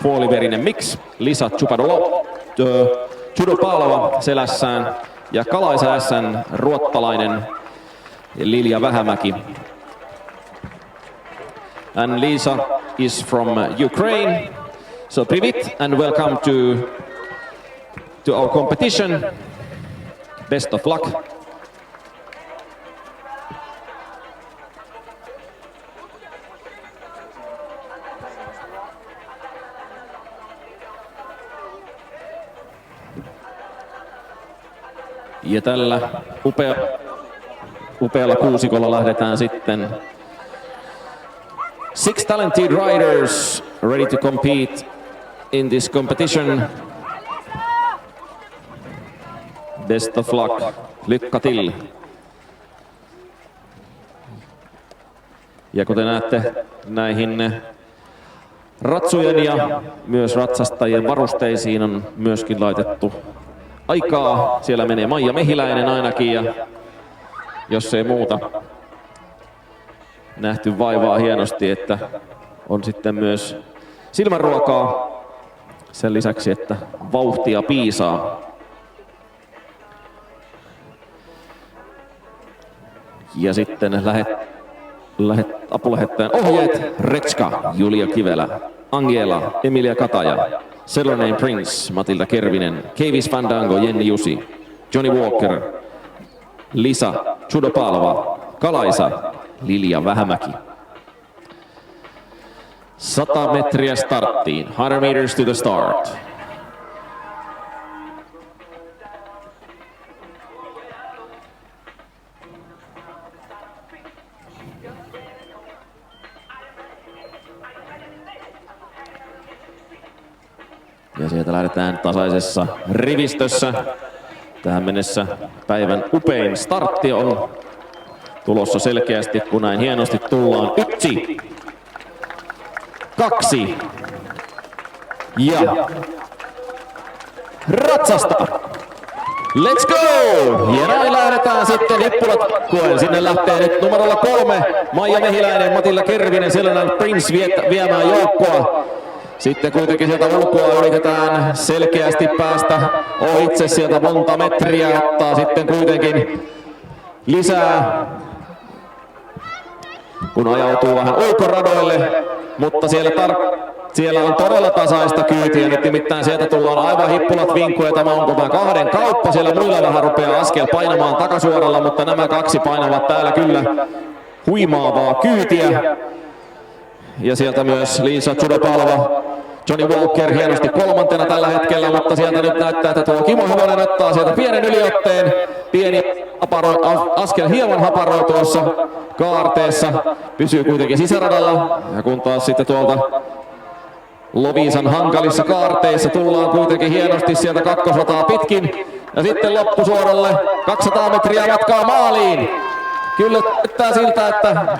puoliverinen mix. Lisa Chudopalova selässään ja Kalaisa Ässän ruottalainen Lilja Vähämäki. And Lisa is from Ukraine. So Privit and welcome to our competition. Best of luck. Ja tällä upealla kuusikolla lähdetään sitten. 6 talented riders ready to compete in this competition. Best of luck. Lycka till. Ja kuten näette, näihin ratsujen ja myös ratsastajien varusteisiin on myöskin laitettu aikaa. Siellä menee Maija Mehiläinen ainakin, ja jos ei muuta, nähty vaivaa hienosti, että on sitten myös silmänruokaa sen lisäksi, että vauhtia piisaa. Ja sitten apulähettäjän ohjeet: Retska, Julia Kivelä, Angela, Emilia Kataja, Sellernain Prince, Matilda Kervinen, Keivis Fandango, Jenni Jusi, Johnny Walker, Lisa Chudopalova, Kalaisa, Lilja Vähämäki. 100 metriä starttiin. 100 meters to the start. Ja sieltä lähdetään tasaisessa rivistössä. Tähän mennessä päivän upein startti on tulossa selkeästi, kun näin hienosti tullaan. 1, 2 ja ratsasta! Let's go! Ja näin lähdetään sitten hippulat koen. Sinne lähtee nyt numerolla 3 Maija Mehiläinen, Matilda Kervinen, Sellernain Prince viemään joukkoa. Sitten kuitenkin sieltä ulkoa yritetään selkeästi päästä ohitse sieltä monta metriä, ottaa sitten kuitenkin lisää, kun ajautuu vähän ulkoradoille, mutta siellä on todella tasaista kyytiä, nyt nimittäin sieltä tullaan aivan hippulat vinkkuja. Tämä on tämä 2 kauppa, siellä muilla vähän rupeaa askel painamaan takasuoralla, mutta nämä 2 painavat täällä kyllä huimaavaa kyytiä. Ja sieltä myös Lisa Chudopalova, Johnny Walker hienosti 3. tällä hetkellä, mutta sieltä nyt näyttää, että tuo Kimo Hyvänen ottaa sieltä pienen yliotteen. Pieni askel hieman haparoi tuossa kaarteessa, pysyy kuitenkin sisäradalla. Ja kun taas sitten tuolta Loviisan hankalissa kaarteissa tullaan kuitenkin hienosti sieltä 200 pitkin. Ja sitten loppusuoralle 200 metriä matkaa maaliin. Kyllä näyttää siltä, että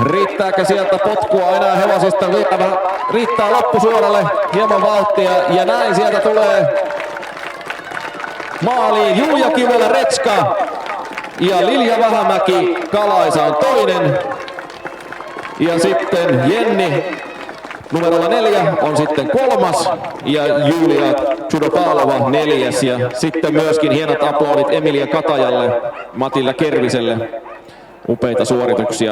riittääkö sieltä potkua enää hevosista, riittää loppusuoralle hieman vauhtia ja näin sieltä tulee maaliin Julia Kivelä, Retska ja Lilja Vähämäki. Kalaisa on 2. Ja sitten Jenni numerolla 4 on sitten 3. ja Julia Chudopalova 4. Ja sitten myöskin hienot aplodit Emilia Katajalle, Matilda Kerviselle. Upeita suorituksia.